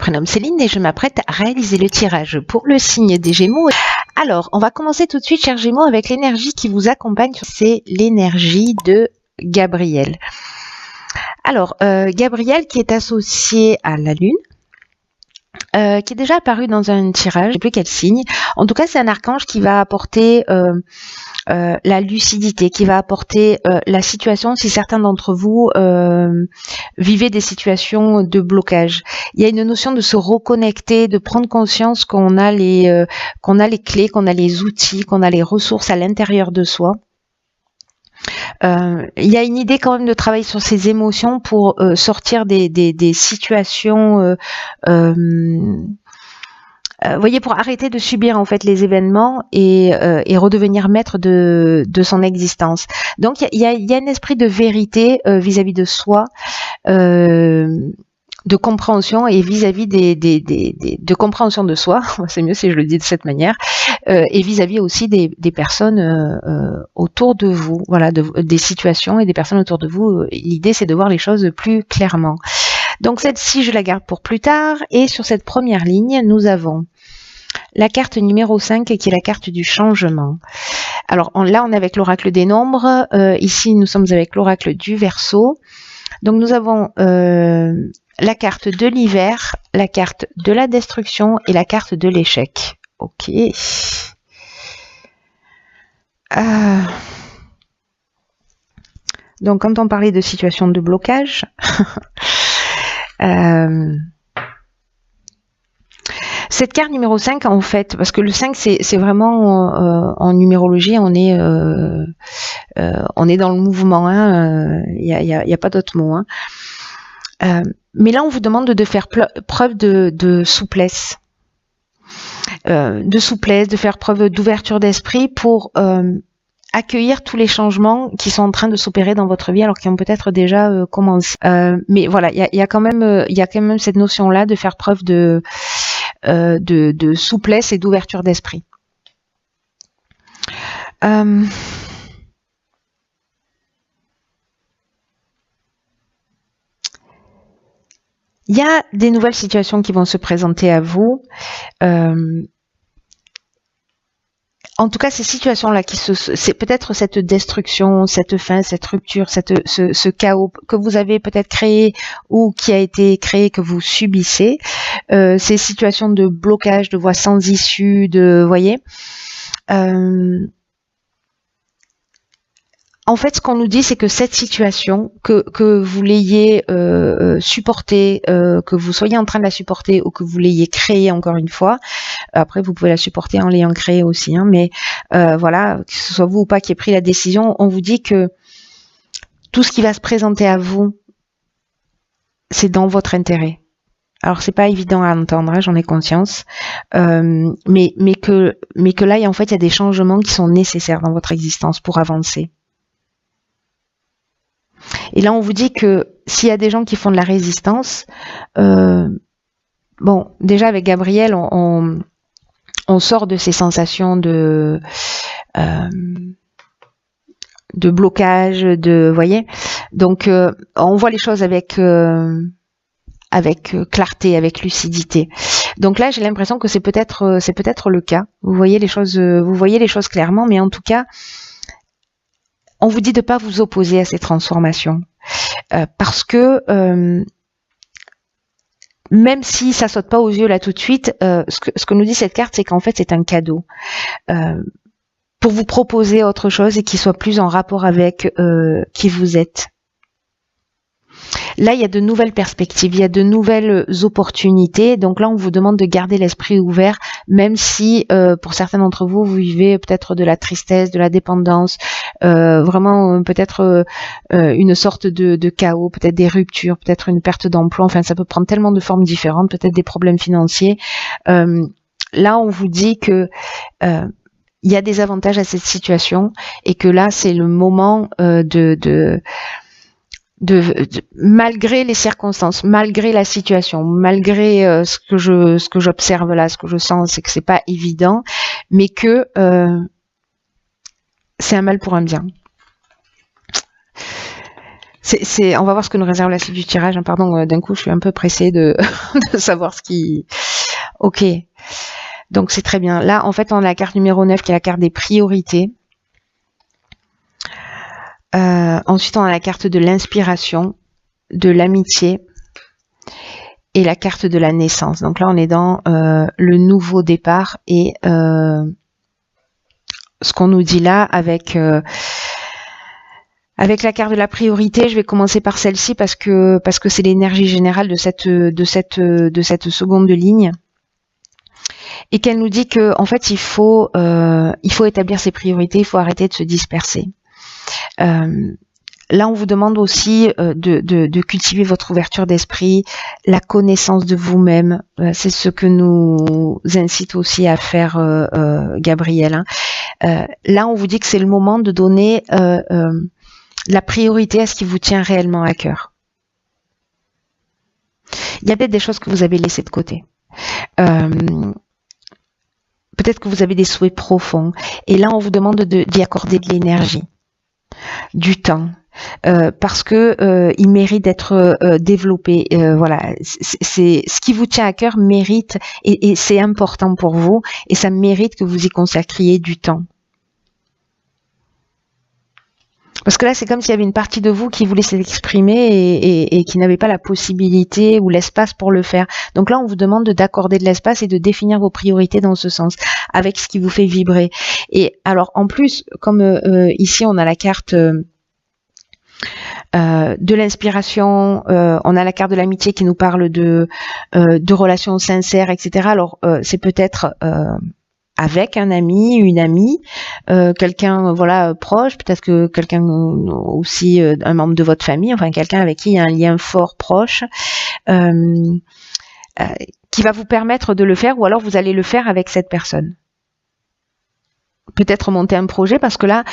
prénomme Céline et je m'apprête à réaliser le tirage pour le signe des Gémeaux. Alors, on va commencer tout de suite, chers Gémeaux, avec l'énergie qui vous accompagne. C'est l'énergie de Gabriel. Alors, Gabriel qui est associé à la Lune, qui est déjà apparu dans un tirage, je ne sais plus quel signe. En tout cas, c'est un archange qui va apporter la lucidité, qui va apporter la situation si certains d'entre vous vivez des situations de blocage. Il y a une notion de se reconnecter, de prendre conscience qu'on a les clés, qu'on a les outils, qu'on a les ressources à l'intérieur de soi. Il y a une idée quand même de travailler sur ses émotions pour sortir des situations voyez, pour arrêter de subir en fait les événements et redevenir maître de son existence. Donc il y a un esprit de vérité vis-à-vis de soi, de compréhension et vis-à-vis de compréhension de soi. C'est mieux si je le dis de cette manière. Et vis-à-vis aussi des personnes autour de vous, voilà, des situations et des personnes autour de vous. L'idée c'est de voir les choses plus clairement. Donc celle-ci, je la garde pour plus tard. Et sur cette première ligne, nous avons la carte numéro 5 qui est la carte du changement. Alors là, on est avec l'oracle des nombres. Ici, nous sommes avec l'oracle du Verseau. Donc nous avons la carte de l'hiver, la carte de la destruction et la carte de l'échec. Ok. Donc quand on parlait de situation de blocage... cette carte numéro 5 en fait, parce que le 5 c'est vraiment en numérologie on est dans le mouvement, il y a pas d'autre mot, mais là on vous demande de faire preuve de souplesse, de faire preuve d'ouverture d'esprit pour accueillir tous les changements qui sont en train de s'opérer dans votre vie, alors qui ont peut-être déjà commencé. Mais voilà, il y a quand même cette notion-là de faire preuve de souplesse et d'ouverture d'esprit. Il y a des nouvelles situations qui vont se présenter à vous. En tout cas, ces situations-là, c'est peut-être cette destruction, cette fin, cette rupture, ce chaos que vous avez peut-être créé ou qui a été créé, que vous subissez, ces situations de blocage, de voies sans issue, voyez. En fait, ce qu'on nous dit, c'est que cette situation, que vous l'ayez supportée, que vous soyez en train de la supporter ou que vous l'ayez créée encore une fois, après vous pouvez la supporter en l'ayant créée aussi, mais voilà, que ce soit vous ou pas qui ait pris la décision, on vous dit que tout ce qui va se présenter à vous, c'est dans votre intérêt. Alors c'est pas évident à entendre, j'en ai conscience, mais que là, en fait, il y a des changements qui sont nécessaires dans votre existence pour avancer. Et là, on vous dit que s'il y a des gens qui font de la résistance, bon, déjà avec Gabriel, on sort de ces sensations de blocage, voyez. Donc, on voit les choses avec clarté, avec lucidité. Donc là, j'ai l'impression que c'est peut-être le cas. Vous voyez les choses clairement, mais en tout cas, on vous dit de ne pas vous opposer à ces transformations. Parce que même si ça saute pas aux yeux là tout de suite, ce que nous dit cette carte, c'est qu'en fait c'est un cadeau pour vous proposer autre chose et qui soit plus en rapport avec qui vous êtes. Là, il y a de nouvelles perspectives, il y a de nouvelles opportunités. Donc là, on vous demande de garder l'esprit ouvert, même si pour certains d'entre vous, vous vivez peut-être de la tristesse, de la dépendance, vraiment peut-être une sorte de chaos, peut-être des ruptures, peut-être une perte d'emploi. Enfin, ça peut prendre tellement de formes différentes, peut-être des problèmes financiers. Là, on vous dit que il y a des avantages à cette situation et que là, c'est le moment malgré les circonstances, malgré la situation, malgré ce que j'observe là, ce que je sens, c'est que c'est pas évident, mais que c'est un mal pour un bien. On va voir ce que nous réserve la suite du tirage. Hein. Pardon, d'un coup, je suis un peu pressée de, de savoir ce qui... Ok. Donc, c'est très bien. Là, en fait, on a la carte numéro 9 qui est la carte des priorités. Ensuite, on a la carte de l'inspiration, de l'amitié et la carte de la naissance. Donc là, on est dans le nouveau départ et ce qu'on nous dit là avec la carte de la priorité. Je vais commencer par celle-ci parce que c'est l'énergie générale de cette seconde ligne et qu'elle nous dit que en fait il faut établir ses priorités, il faut arrêter de se disperser. Là, on vous demande aussi de cultiver votre ouverture d'esprit, la connaissance de vous-même. C'est ce que nous incite aussi à faire Gabriel. Hein. Là, on vous dit que c'est le moment de donner la priorité à ce qui vous tient réellement à cœur. Il y a peut-être des choses que vous avez laissées de côté. Peut-être que vous avez des souhaits profonds. Et là, on vous demande d'y accorder de l'énergie, du temps. Parce que il mérite d'être développé. Voilà, c'est ce qui vous tient à cœur mérite et c'est important pour vous et ça mérite que vous y consacriez du temps. Parce que là, c'est comme s'il y avait une partie de vous qui voulait s'exprimer et qui n'avait pas la possibilité ou l'espace pour le faire. Donc là, on vous demande d'accorder de l'espace et de définir vos priorités dans ce sens, avec ce qui vous fait vibrer. Et alors, en plus, comme ici, on a la carte de l'inspiration, on a la carte de l'amitié qui nous parle de relations sincères, etc. Alors, c'est peut-être... avec un ami, une amie, quelqu'un voilà proche, peut-être que quelqu'un aussi un membre de votre famille, enfin quelqu'un avec qui il y a un lien fort proche, qui va vous permettre de le faire, ou alors vous allez le faire avec cette personne. Peut-être monter un projet, parce que là,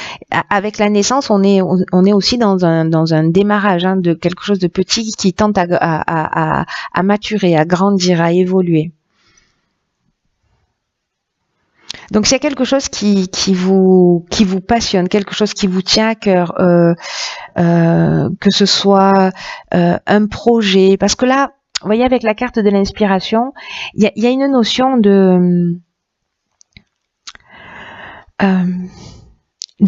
avec la naissance, on est aussi dans un démarrage hein, de quelque chose de petit qui tente à maturer, à grandir, à évoluer. Donc, s'il y a quelque chose qui vous passionne, quelque chose qui vous tient à cœur, que ce soit un projet, parce que là, vous voyez, avec la carte de l'inspiration, il y a une notion de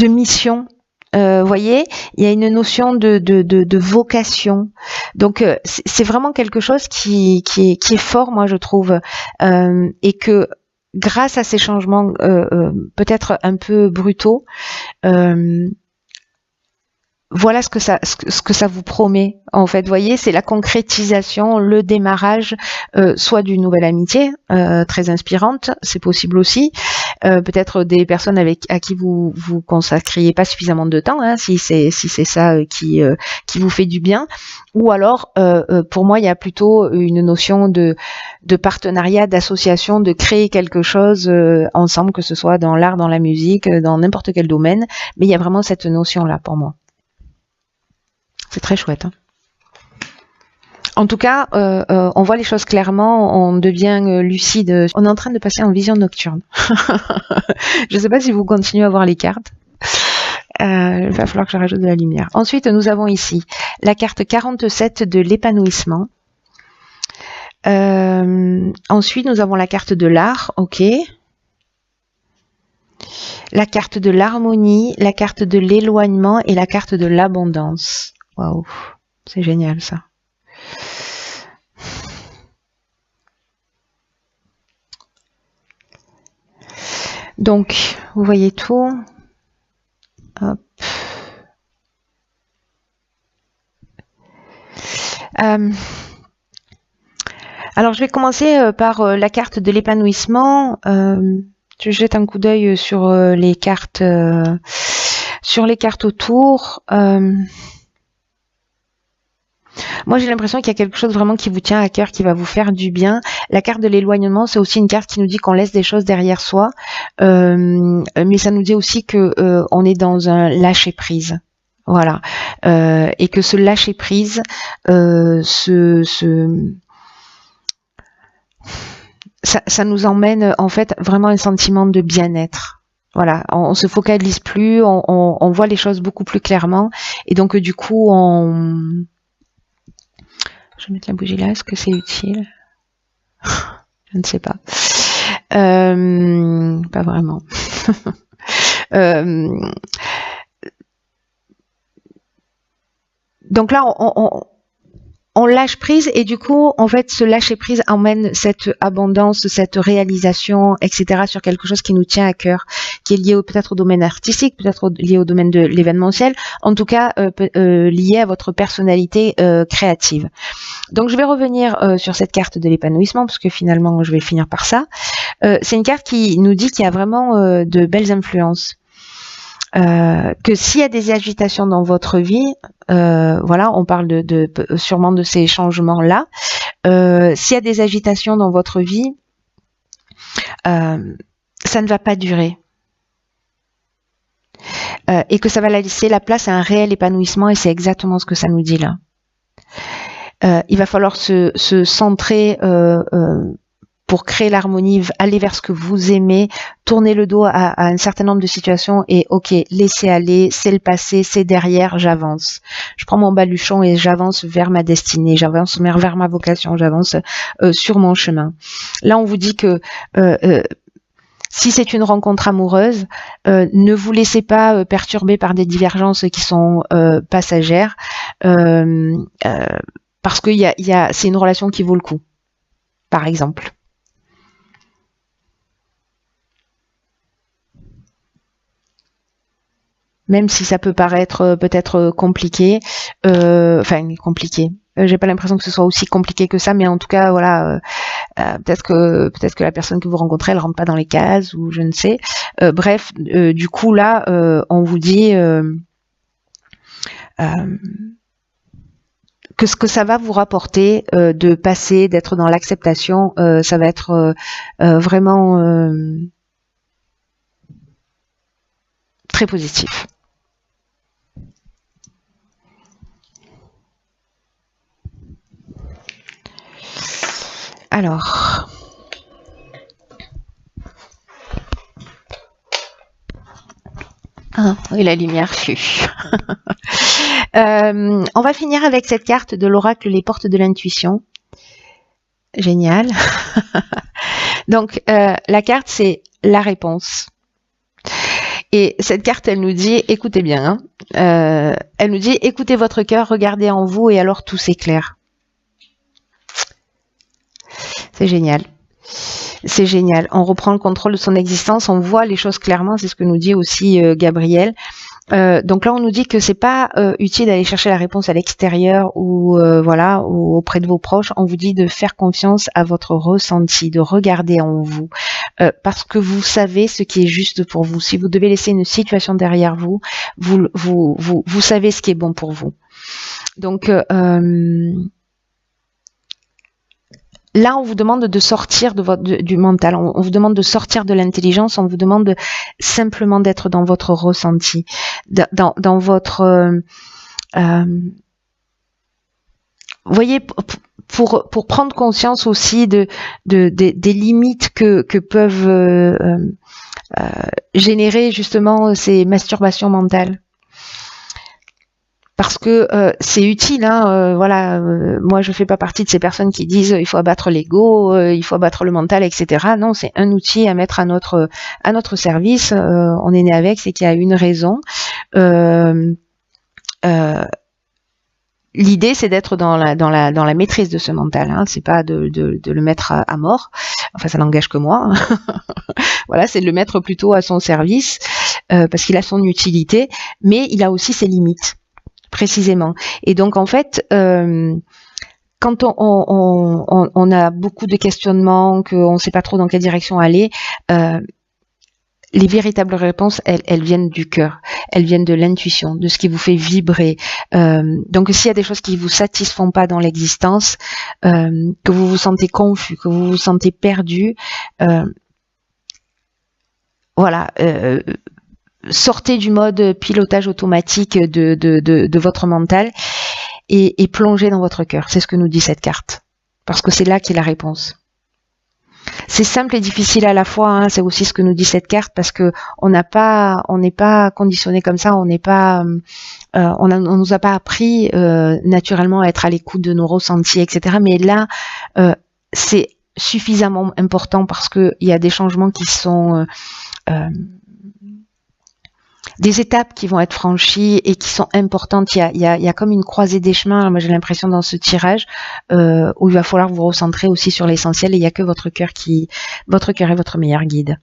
mission. Vous voyez, il y a une notion de vocation. Donc, c'est vraiment quelque chose qui est fort, moi, je trouve, et que grâce à ces changements peut-être un peu brutaux, voilà ce que ça vous promet. En fait, vous voyez, c'est la concrétisation, le démarrage, soit d'une nouvelle amitié très inspirante, c'est possible aussi. Peut-être des personnes à qui vous consacriez pas suffisamment de temps, hein, si c'est ça qui vous fait du bien. Ou alors, pour moi, il y a plutôt une notion de partenariat, d'association, de créer quelque chose ensemble, que ce soit dans l'art, dans la musique, dans n'importe quel domaine. Mais il y a vraiment cette notion-là pour moi. C'est très chouette. Hein. En tout cas, on voit les choses clairement, on devient lucide. On est en train de passer en vision nocturne. Je ne sais pas si vous continuez à voir les cartes. Il va falloir que je rajoute de la lumière. Ensuite, nous avons ici la carte 47 de l'épanouissement. Ensuite, nous avons la carte de l'art, ok. La carte de l'harmonie, la carte de l'éloignement et la carte de l'abondance. Waouh, c'est génial ça. Donc, vous voyez tout. Hop. Alors, je vais commencer par la carte de l'épanouissement. Je jette un coup d'œil sur les cartes autour. Moi, j'ai l'impression qu'il y a quelque chose vraiment qui vous tient à cœur, qui va vous faire du bien. La carte de l'éloignement, c'est aussi une carte qui nous dit qu'on laisse des choses derrière soi, mais ça nous dit aussi que on est dans un lâcher prise. Voilà, et que ce lâcher prise, ça nous emmène en fait vraiment un sentiment de bien-être. Voilà, on se focalise plus, on voit les choses beaucoup plus clairement. Et donc, du coup, je vais mettre la bougie là, est-ce que c'est utile? Je ne sais pas. Pas vraiment. Donc là, on lâche prise et du coup, en fait, ce lâcher prise emmène cette abondance, cette réalisation, etc. sur quelque chose qui nous tient à cœur, qui est lié peut-être au domaine artistique, peut-être lié au domaine de l'événementiel, en tout cas lié à votre personnalité créative. Donc, je vais revenir sur cette carte de l'épanouissement, parce que finalement, je vais finir par ça. C'est une carte qui nous dit qu'il y a vraiment de belles influences. Que s'il y a des agitations dans votre vie, voilà, on parle sûrement de ces changements-là. S'il y a des agitations dans votre vie, ça ne va pas durer. Et que ça va laisser la place à un réel épanouissement, et c'est exactement ce que ça nous dit là. Il va falloir se centrer pour créer l'harmonie, aller vers ce que vous aimez, tourner le dos à un certain nombre de situations et ok, laissez aller, c'est le passé, c'est derrière, j'avance. Je prends mon baluchon et j'avance vers ma destinée, j'avance vers ma vocation, j'avance sur mon chemin. Là, on vous dit que si c'est une rencontre amoureuse, ne vous laissez pas perturber par des divergences qui sont passagères, parce que c'est une relation qui vaut le coup, par exemple. Même si ça peut paraître peut-être compliqué, compliqué. J'ai pas l'impression que ce soit aussi compliqué que ça, mais en tout cas, voilà, peut-être que la personne que vous rencontrez, elle rentre pas dans les cases ou je ne sais. Bref, du coup là, on vous dit que ce que ça va vous rapporter de passer, d'être dans l'acceptation, ça va être vraiment très positif. Alors, et la lumière fut. On va finir avec cette carte de l'oracle Les Portes de l'intuition. Génial. Donc, la carte, c'est la réponse. Et cette carte, elle nous dit, écoutez bien, elle nous dit, écoutez votre cœur, regardez en vous et alors tout s'éclaire. C'est génial. C'est génial. On reprend le contrôle de son existence, on voit les choses clairement, c'est ce que nous dit aussi Gabriel. Donc là, on nous dit que c'est pas utile d'aller chercher la réponse à l'extérieur ou voilà, ou auprès de vos proches. On vous dit de faire confiance à votre ressenti, de regarder en vous, parce que vous savez ce qui est juste pour vous. Si vous devez laisser une situation derrière vous, vous savez ce qui est bon pour vous. Donc là, on vous demande de sortir du mental, on vous demande de sortir de l'intelligence, on vous demande simplement d'être dans votre ressenti, dans votre... vous voyez, pour prendre conscience aussi des limites que peuvent générer justement ces masturbations mentales. Parce que c'est utile, hein, voilà. Moi, je fais pas partie de ces personnes qui disent il faut abattre l'ego, il faut abattre le mental, etc. Non, c'est un outil à mettre à notre service. On est né avec, c'est qu'il y a une raison. L'idée, c'est d'être dans la maîtrise de ce mental. Hein. C'est pas de le mettre à mort. Enfin, ça n'engage que moi. Voilà, c'est de le mettre plutôt à son service parce qu'il a son utilité, mais il a aussi ses limites. Précisément. Et donc en fait, quand on a beaucoup de questionnements, qu'on ne sait pas trop dans quelle direction aller, les véritables réponses, elles viennent du cœur, elles viennent de l'intuition, de ce qui vous fait vibrer. Donc s'il y a des choses qui vous satisfont pas dans l'existence, que vous vous sentez confus, que vous vous sentez perdu, voilà. Sortez du mode pilotage automatique de votre mental et plongez dans votre cœur. C'est ce que nous dit cette carte. Parce que c'est là qu'est la réponse. c'est simple et difficile à la fois, hein. C'est aussi ce que nous dit cette carte, parce que on n'est pas conditionné comme ça, on nous a pas appris naturellement à être à l'écoute de nos ressentis, etc. Mais là, c'est suffisamment important parce que il y a des changements qui sont des étapes qui vont être franchies et qui sont importantes. Il y a comme une croisée des chemins. Moi, j'ai l'impression dans ce tirage où il va falloir vous recentrer aussi sur l'essentiel. Et il n'y a que votre cœur est votre meilleur guide.